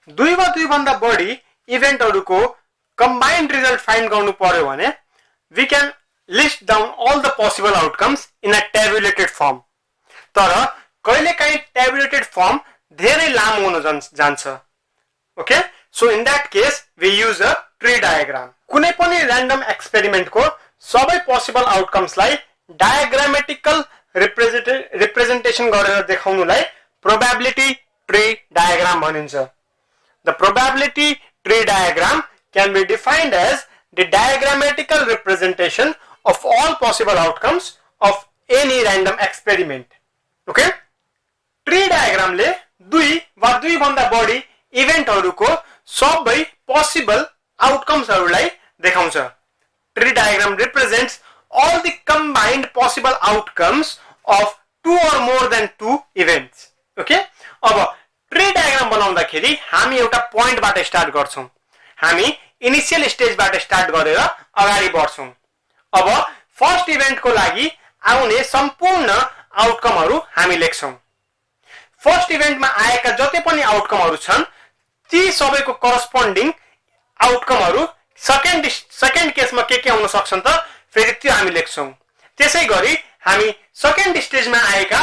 दुई वा दुई भन्दा बढी इभेन्टहरुको कम्बाइन्ड रिजल्ट फाइन्ड गर्नु पर्यो भने we can list down all the possible outcomes in a tabulated form. तर कहिलेकाहीँ tabulated form धेरै लामो हुन जान्छ. Okay? So in that case we use a tree diagram. कुनै पनि random experiment को सबै possible outcomes लाई diagrammatical representation गरेर देखाउनुलाई probability tree diagram भनिन्छ. The probability tree diagram can be defined as the diagrammatical representation of all possible outcomes of any random experiment. Okay? Tree diagram ले दुई वा दुई भन्दा बढी इभेन्टहरुको सबै possible outcomes हरुलाई देखाउँछ. Tree diagram represents all the combined possible outcomes of two or more than two events. Okay? अब tree diagram बनाउँदाखेरि हामी एउटा पोइन्टबाट स्टार्ट गर्छौं. हामी इनिशियल स्टेजबाट स्टार्ट गरेर अगाडि बढ्छौं. अब फर्स्ट इभेन्टको लागि आउने सम्पूर्ण आउटकमहरु हामी लेख्छौं. फर्स्ट इभेन्टमा आएका जति पनि आउटकमहरु छन् ती सबैको करस्पोन्डिङ आउटकमहरु सेकेन्ड केसमा के हुन सक्छन् त फेरि त्यो हामी लेख्छौं. त्यसैगरी हामी सेकेन्ड स्टेजमा आएका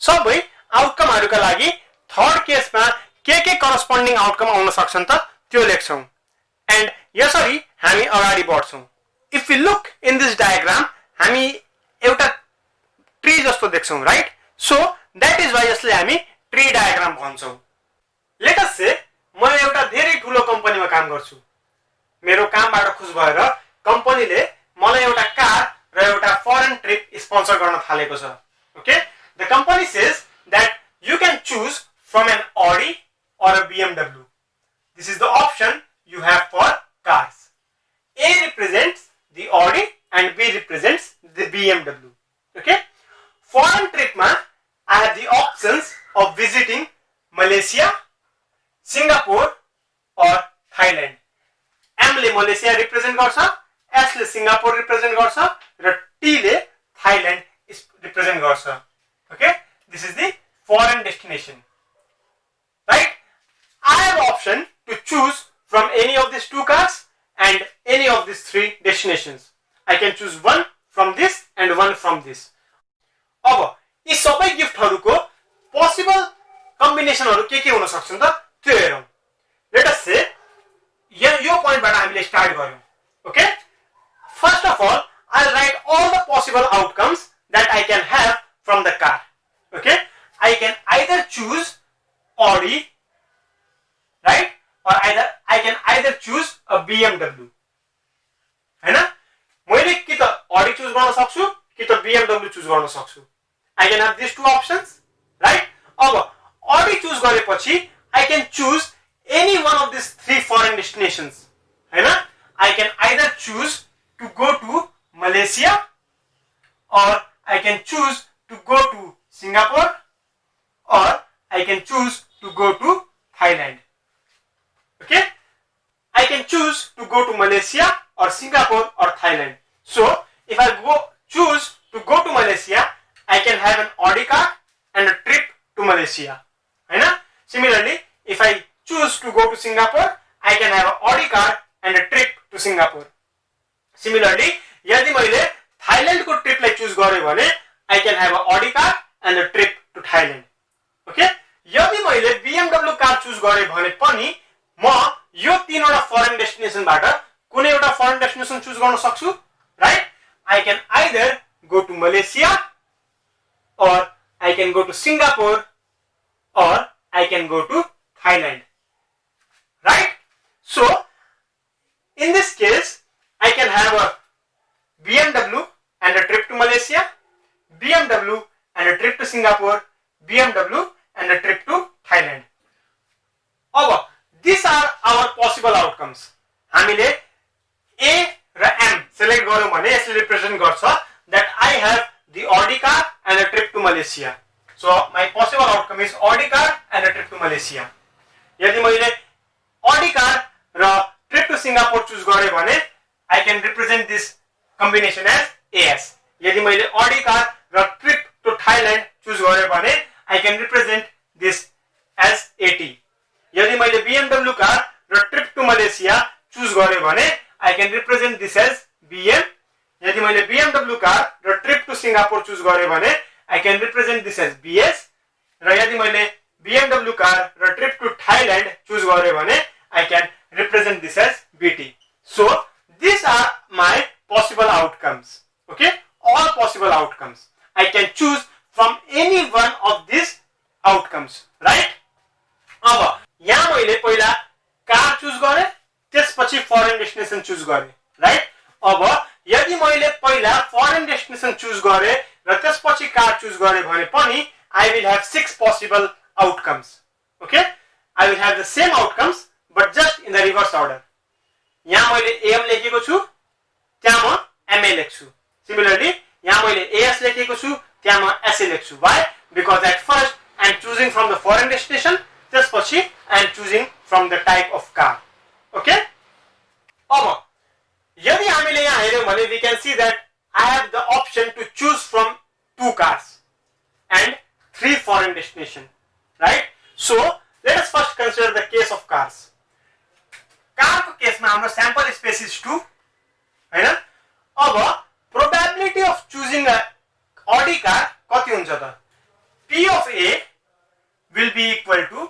सबै आउटकमहरुका लागि थर्ड केसमा के करस्पोन्डिङ आउटकम आउन सक्छन् त त्यो लेख्छौं. एन्ड यसरी हामी अगाडि बढ्छौं. If we look in this diagram हामी एउटा ट्री जस्तो देख्छौं, right? So that is why यसले हामी ट्री डायग्राम भन्छौं. लेट अस से म एउटा धेरै ठूलो कम्पनीमा काम गर्छु. मेरो कामबाट खुश भएर कम्पनीले मलाई एउटा कार र एउटा फरेन ट्रिप स्पोन्सर गर्न थालेको छ. Okay? The company says that you can choose from an Audi or a BMW. This is the option you have for cars. A represents the Audi and B represents the BMW. Okay? Foreign trip ma I have the options of visiting Malaysia, Singapore or Thailand. M ले Malaysia represent गर्छ, S ले Singapore represent गर्छ र T ले Thailand represent गर्छ. Okay? This is the foreign destination. Right? I have option to choose from any of these two cars and any of these three destinations. I can choose one from this and one from this. अब यी सबै गिफ्टहरुको possible कम्बिनेसनहरु के हुन सक्छन् त त्यो हेरौं. Late us से यो पोइन्टबाट हामीले स्टार्ट गर्यौं. Okay? First of all I'll write all the possible outcomes that I can have from the car. Okay? I can either choose Audi, right? Or I can either choose a BMW. हैन? मैले कि त Audi choose गर्न सक्छु कि त BMW choose गर्न सक्छु. I can have these two options, right? अब Audi चुज गरेपछि I can choose any one of these three foreign destinations. हैन? I can either choose to go to Malaysia or I can choose to go to Singapore or I can choose to go to Thailand. Okay? I can choose to go to Malaysia or Singapore or Thailand. So, if I choose to go to Malaysia, I can have an Audi car and a trip to Malaysia. Right? Similarly, if I choose to go to Singapore, I can have an Audi car and a trip to Singapore. Similarly, यदि मैले Thailand को trip लाई choose गरे भने I can have an Audi car and a trip to Thailand. Okay? यदि मैले BMW car choose गरे भने पनि म यो तीनवटा फरेन डेस्टिनेसनबाट कुनै एउटा फरेन डेस्टिनेसन चुज गर्न सक्छु, right? I can either go to Malaysia or I can go to Singapore or I can go to Thailand. Right? So, in this case, I can have a BMW and a trip to Malaysia, BMW and a trip to Singapore, BMW and a trip to Thailand. अब these are our possible outcomes. हामीले A र M select गर्यौं भने यसले represent गर्छ that I have the Audi car and a trip to Malaysia. So my possible outcome is Audi car and a trip to Malaysia. यदि मैले Audi car र trip to Singapore choose गरे भने I can represent this combination as AS. यदि मैले Audi car र trip to Thailand choose गरे भने I can represent this as AT. यदि मैले BMW car र ट्रिप टु मलेसिया चुज गरे भने I can represent this as BM. यदि मैले BMW कार र ट्रिप टु सिंगापुर चुज गरे भने I can represent this as BS. र यदि मैले BMW कार र ट्रिप टु थाइल्यान्ड चुज गरे भने I can represent this as BT. So these are my possible outcomes. Okay, all possible outcomes. I can choose from any one of these outcomes, right? अब यहाँ मैले पहिला car choose गरे, त्यसपछि foreign destination choose गरे, right? अब यदि मैले पहिला फरेन डेस्टिनेसन चुज गरे र त्यसपछि कार चुज गरे भने पनि I will have 6 possible outcomes. Okay, I will have the same outcomes but just in the reverse order. यहाँ मैले AM लेखेको छु, त्यहाँ म MA लेख्छु. Similarly, यहाँ मैले AS लेखेको छु, त्यहाँ म SA लेख्छु. Why? Because at first I am choosing from the foreign destination, त्यसपछि I am choosing from the type of car. Okay? अब यदि हामीले यहाँ हेर्यौं भने we can see that I have the option to choose from 2 cars and 3 foreign destination, right? So let us first consider the case of cars. Car को केसमा हाम्रो sample space is 2, हैन? अब probability of choosing a Audi car कति हुन्छ त? P of A will be equal to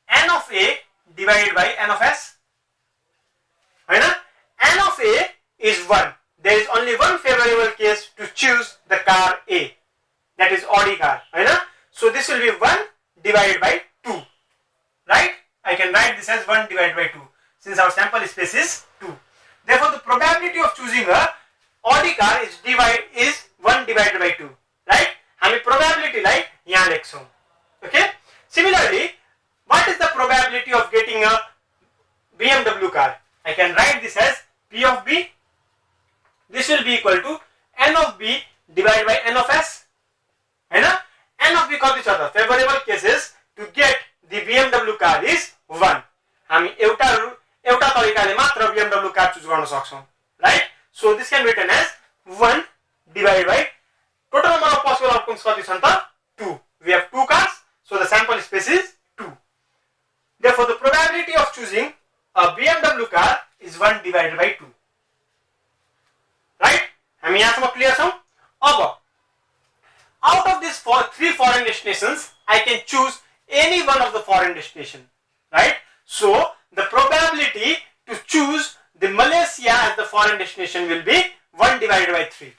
N of A divided by N of S. हैन? N of A is 1. There is only one favorable case to choose the car A. That is Audi car, हैन? So this will be 1 divided by 2. Right? I can write this as 1 divided by 2 since our sample space is 2. Therefore the probability of choosing a Audi car is 1 divided by 2. Right? हामी probability लाई यहाँ लेख्छौं. Okay? Similarly, what is the probability of getting a BMW car? I can write this as P of B. This will be equal to N of B divided by N of S. हैन? N of B कति छ त? Favorable cases to get the BMW car is 1. हामी एउटा तरिकाले मात्र BMW car choose गर्न सक्छौं, right? So this can be written as 1 divided by total number of possible outcomes कति छन् त? 2. We have 2 cars, so the sample space is 2. Therefore the probability of choosing a BMW car is 1 divided by 2. Right? हामी यहाँसम्म clear छौं? अब out of these 3 foreign destinations I can choose any one of the foreign destination, right? So the probability to choose the Malaysia as the foreign destination will be 1 divided by 3.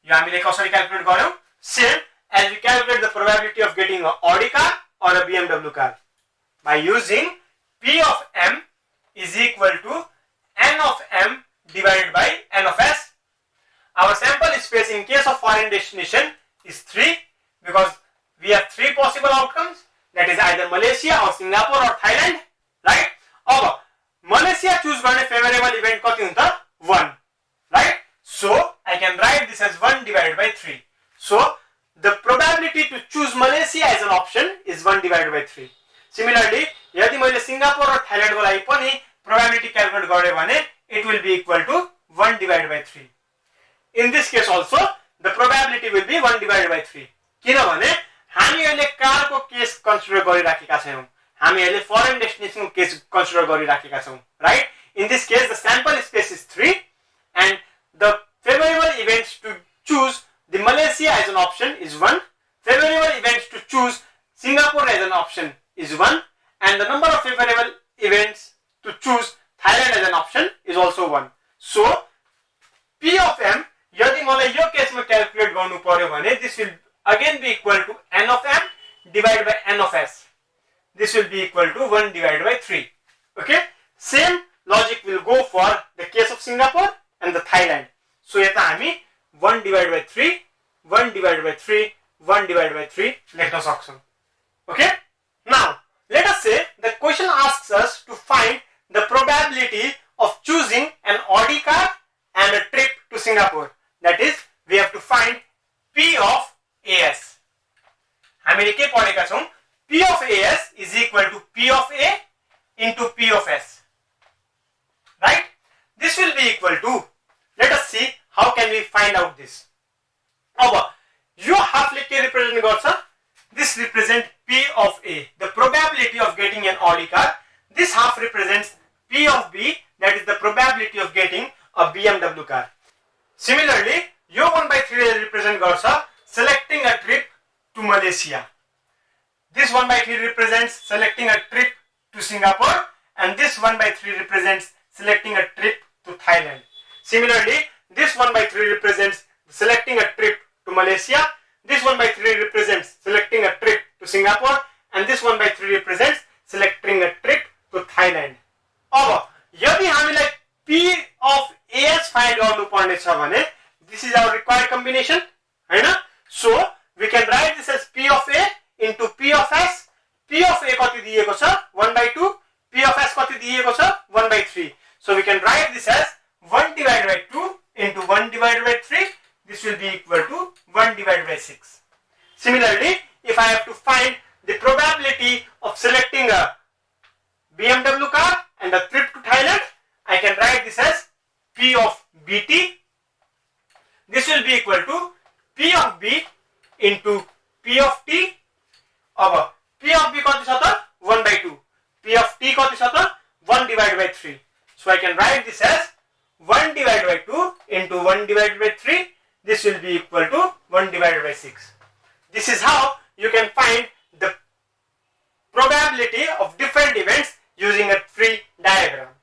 यो हामीले कसरी calculate गर्यौं? Same as we calculate the probability of getting a Audi car or a BMW car by using P of M is equal to N of M divided by N of S. Our sample space in case of foreign destination is 3 because we have 3 possible outcomes, that is either Malaysia or Singapore or Thailand, right? अब Malaysia choose गर्ने favorable event कति हुन्छ त? 1, right? So I can write this as 1 divided by 3. So the probability to choose Malaysia as an option is 1 divided by 3. Similarly, यदि मैले Singapore र Thailand को लागि पनि probability calculate गरे भने it will be equal to 1 divided by 3. In this case also the probability will be 1 divided by 3. किनभने हामी अहिले कार को केस कन्सिडर गरिराखेका छौं, हामी अहिले फरेन डेस्टिनेसन को केस कन्सिडर गरिराखेका छौं, right? In this case the sample space is 3 and the favorable events to choose the Malaysia as an option is 1, favorable events to choose Singapore as an option is 1, and the number of favorable events to choose Thailand as an option is also 1. So P of M यदि मलाई यो केसमा calculate गर्नु पर्यो भने this will again be equal to N of M divided by N of S. This will be equal to 1 divided by 3. Okay? Same logic will go for the case of Singapore and the Thailand. So यता हामी 1 divided by 3, 1 divided by 3, 1 divided by 3 लेख्न सक्छौं. Okay? Now, let us say the question asks us to find the probability of choosing an Audi car and a trip to Singapore. That is, we have to find P of AS. हामीले के पढेका छौं? P of AS is equal to P of A into P of S. Right? This will be equal to, let us see how can we find out this. अब यो हाफले के represent गर्छ? This represent P of A, the probability of getting an Audi car. this half represents P of B, that is the probability of getting a BMW car. Similarly, यो 1/3 represent गर्छ selecting a trip to Malaysia. This 1/3 represents selecting a trip to Singapore, and this 1/3 represents selecting a trip to Thailand. Similarly, this 1/3 represents selecting a trip to Malaysia, this 1/3 represents selecting a trip to Singapore, and this 1/3 represents selecting a trip to Thailand. अब यदि हामीलाई P of AS find गर्नु पर्ने छ भने this is our required combination, हैन? So we can write this as P of A into P of S. P of A कति दिएको छ 1/2, P of S कति दिएको छ 1/3. So we can write this as 1 divided by 2 into 1 divided by 3. This will be equal to 1 divided by 6. Similarly, if I have to find the probability of selecting a BMW car and a trip to Thailand, I can write this as P of BT. This will be equal to P of B into P of T. अब P of B कति छ त 1/2. P of T कति छ त 1 divided by 3. So I can write this as 1 divided by 2 into 1 divided by 3. This will be equal to 1 divided by 6. This is how you can find the probability of different events using a tree diagram.